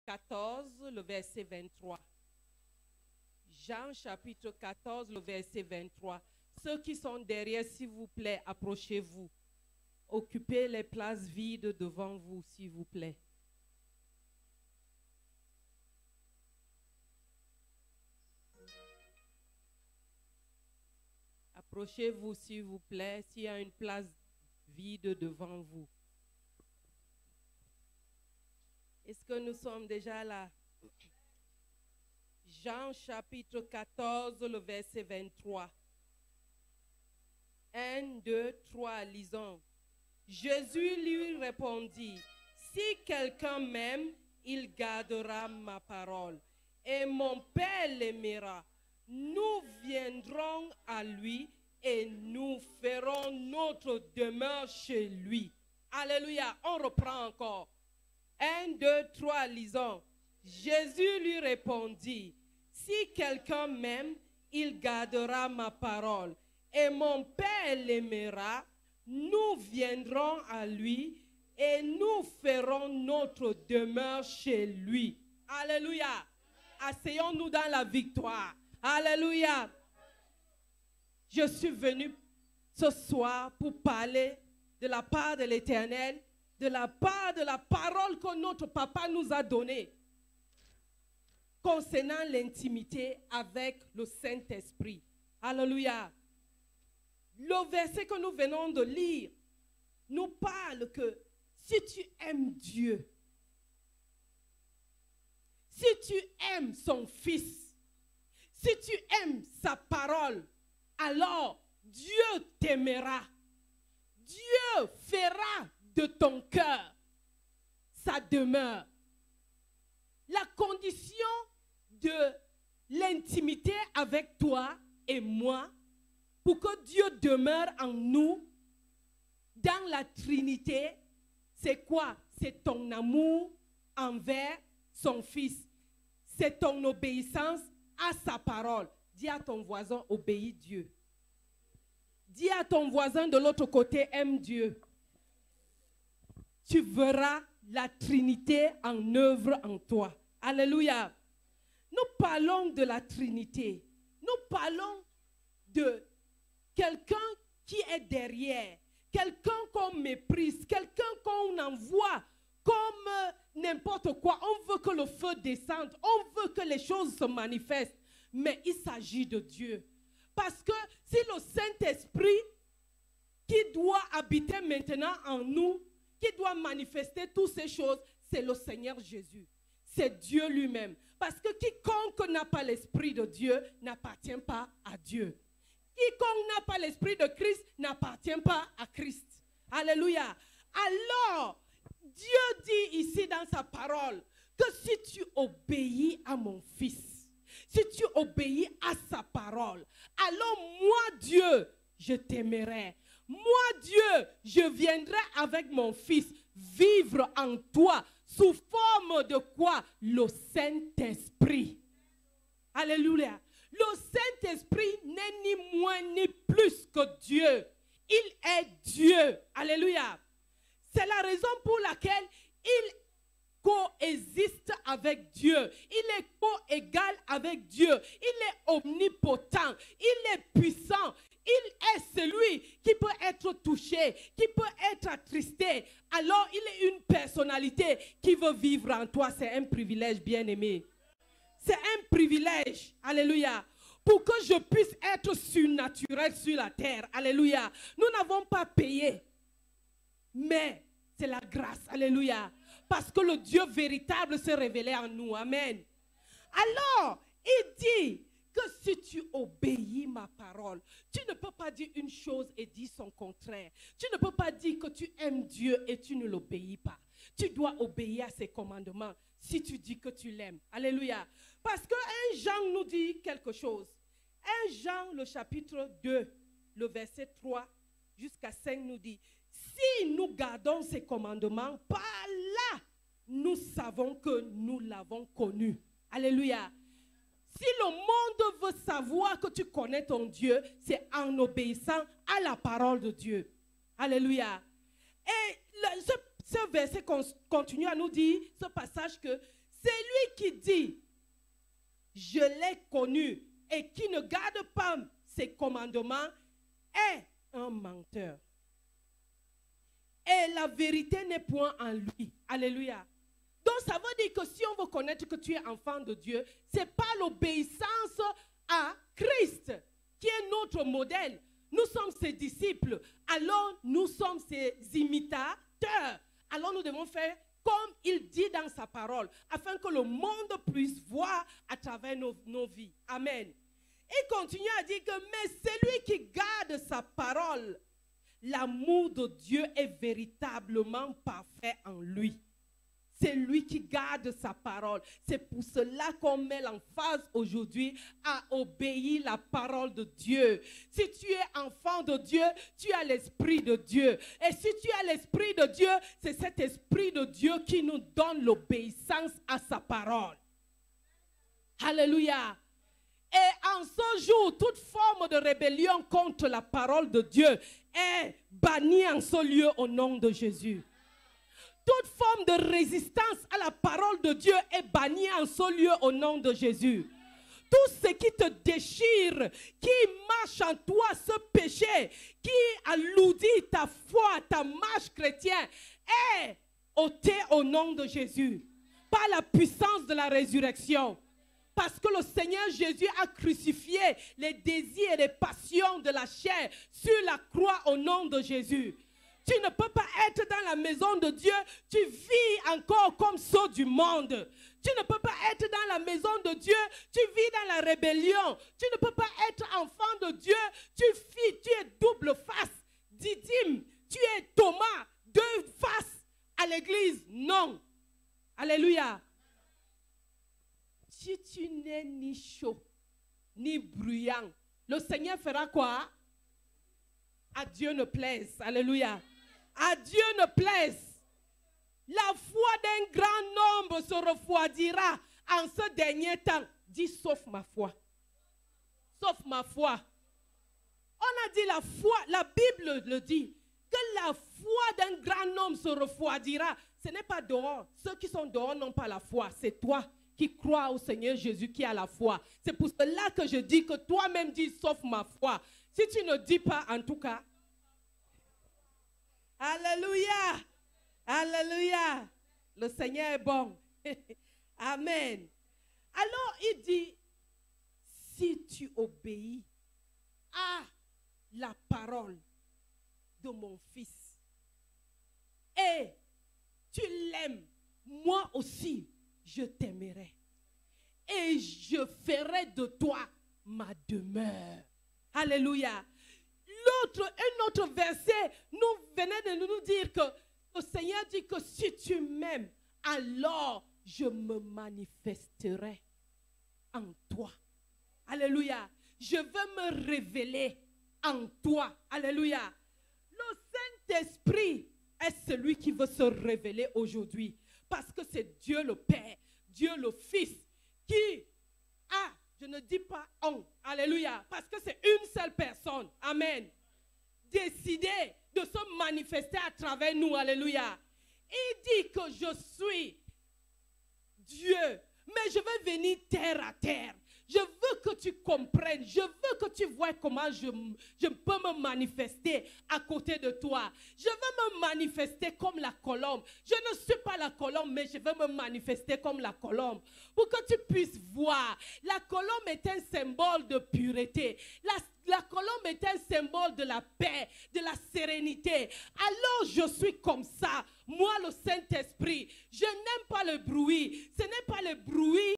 14, le verset 23. Jean chapitre 14, le verset 23. Ceux qui sont derrière, s'il vous plaît, approchez-vous. Occupez les places vides devant vous, s'il vous plaît. Approchez-vous, s'il vous plaît, s'il y a une place vide devant vous. Est-ce que nous sommes déjà là? Jean chapitre 14, le verset 23. 1, 2, 3, lisons. Jésus lui répondit, si quelqu'un m'aime, il gardera ma parole. Et mon Père l'aimera. Nous viendrons à lui et nous ferons notre demeure chez lui. Alléluia. On reprend encore. 1, 2, 3, lisons. Jésus lui répondit, si quelqu'un m'aime, il gardera ma parole. Et mon Père l'aimera. Nous viendrons à lui et nous ferons notre demeure chez lui. Alléluia. Asseyons-nous dans la victoire. Alléluia. Je suis venu ce soir pour parler de la part de l'Éternel, de la part de la parole que notre papa nous a donnée concernant l'intimité avec le Saint-Esprit. Alléluia. Le verset que nous venons de lire nous parle que si tu aimes Dieu, si tu aimes son Fils, si tu aimes sa parole, alors Dieu t'aimera. Dieu fera de ton cœur sa demeure. La condition de l'intimité avec toi et moi, pour que Dieu demeure en nous, dans la Trinité, c'est quoi? C'est ton amour envers son Fils. C'est ton obéissance à sa parole. Dis à ton voisin, obéis Dieu. Dis à ton voisin de l'autre côté, aime Dieu. Tu verras la Trinité en œuvre en toi. Alléluia. Nous parlons de la Trinité. Nous parlons de quelqu'un qui est derrière, quelqu'un qu'on méprise, quelqu'un qu'on envoie comme n'importe quoi. On veut que le feu descende, on veut que les choses se manifestent. Mais il s'agit de Dieu. Parce que si le Saint-Esprit qui doit habiter maintenant en nous, qui doit manifester toutes ces choses, c'est le Seigneur Jésus. C'est Dieu lui-même. Parce que quiconque n'a pas l'Esprit de Dieu n'appartient pas à Dieu. Quiconque n'a pas l'Esprit de Christ n'appartient pas à Christ. Alléluia. Alors, Dieu dit ici dans sa parole que si tu obéis à mon Fils, si tu obéis à sa parole, alors moi, Dieu, je t'aimerai. Moi, Dieu, je viendrai avec mon Fils vivre en toi sous forme de quoi? Le Saint-Esprit. Alléluia. Le Saint-Esprit n'est ni moins ni plus que Dieu. Il est Dieu. Alléluia. C'est la raison pour laquelle il coexiste avec Dieu. Il est co-égal avec Dieu. Il est omnipotent. Il est puissant. Il est celui qui peut être touché, qui peut être attristé. Alors, il est une personnalité qui veut vivre en toi. C'est un privilège, bien-aimé. C'est un privilège. Alléluia. Pour que je puisse être surnaturel sur la terre. Alléluia. Nous n'avons pas payé. Mais c'est la grâce. Alléluia. Parce que le Dieu véritable s'est révélé en nous. Amen. Alors, il dit que si tu obéis ma parole, tu ne peux pas dire une chose et dire son contraire. Tu ne peux pas dire que tu aimes Dieu et tu ne l'obéis pas. Tu dois obéir à ses commandements si tu dis que tu l'aimes. Alléluia. Parce que 1 Jean nous dit quelque chose. 1 Jean, le chapitre 2, le verset 3 jusqu'à 5 nous dit, si nous gardons ses commandements, par là, nous savons que nous l'avons connu. Alléluia. Si le monde veut savoir que tu connais ton Dieu, c'est en obéissant à la parole de Dieu. Alléluia. Et ce verset continue à nous dire, ce passage, que Celui qui dit, je l'ai connu, et qui ne garde pas ses commandements, est un menteur. Et la vérité n'est point en lui. Alléluia. Donc ça veut dire que si on veut connaître que tu es enfant de Dieu, ce n'est pas l'obéissance à Christ qui est notre modèle. Nous sommes ses disciples, alors nous sommes ses imitateurs. Alors nous devons faire comme il dit dans sa parole, afin que le monde puisse voir à travers nos vies. Amen. Il continue à dire que, mais celui qui garde sa parole, l'amour de Dieu est véritablement parfait en lui. C'est lui qui garde sa parole. C'est pour cela qu'on met l'emphase aujourd'hui à obéir la parole de Dieu. Si tu es enfant de Dieu, tu as l'Esprit de Dieu. Et si tu as l'Esprit de Dieu, c'est cet Esprit de Dieu qui nous donne l'obéissance à sa parole. Alléluia. Et en ce jour, toute forme de rébellion contre la parole de Dieu est bannie en ce lieu au nom de Jésus. Toute forme de résistance à la parole de Dieu est bannie en ce lieu au nom de Jésus. Tout ce qui te déchire, qui marche en toi, ce péché, qui alourdit ta foi, ta marche chrétienne, est ôté au nom de Jésus. Par la puissance de la résurrection. Parce que le Seigneur Jésus a crucifié les désirs et les passions de la chair sur la croix au nom de Jésus. Tu ne peux pas être dans la maison de Dieu, tu vis encore comme ceux du monde. Tu ne peux pas être dans la maison de Dieu, tu vis dans la rébellion. Tu ne peux pas être enfant de Dieu, tu es double face, Didyme, tu es Thomas, deux faces à l'église. Non. Alléluia. Si tu n'es ni chaud, ni bruyant, le Seigneur fera quoi? À Dieu ne plaise. Alléluia. À Dieu ne plaise. La foi d'un grand nombre se refroidira en ce dernier temps. Dis sauf ma foi. Sauf ma foi. On a dit la foi, la Bible le dit, que la foi d'un grand nombre se refroidira. Ce n'est pas dehors. Ceux qui sont dehors n'ont pas la foi. C'est toi qui crois au Seigneur Jésus qui a la foi. C'est pour cela que je dis que toi-même dis sauf ma foi. Si tu ne dis pas en tout cas. Alléluia. Alléluia. Le Seigneur est bon. Amen. Alors il dit, si tu obéis à la parole de mon fils et tu l'aimes, moi aussi je t'aimerai et je ferai de toi ma demeure. Alléluia. Un autre verset nous venait de nous dire que le Seigneur dit que si tu m'aimes, alors je me manifesterai en toi. Alléluia. Je veux me révéler en toi. Alléluia. Le Saint-Esprit est celui qui veut se révéler aujourd'hui. Parce que c'est Dieu le Père, Dieu le Fils qui a, je ne dis pas on, alléluia, parce que c'est une seule personne, amen, décidé de se manifester à travers nous, alléluia. Il dit que je suis Dieu, mais je veux venir terre à terre. Je veux que tu comprennes, je veux que tu vois comment je peux me manifester à côté de toi. Je veux me manifester comme la colombe. Je ne suis pas la colombe, mais je veux me manifester comme la colombe. Pour que tu puisses voir, la colombe est un symbole de pureté. La colombe est un symbole de la paix, de la sérénité. Alors je suis comme ça. Moi, le Saint-Esprit, je n'aime pas le bruit.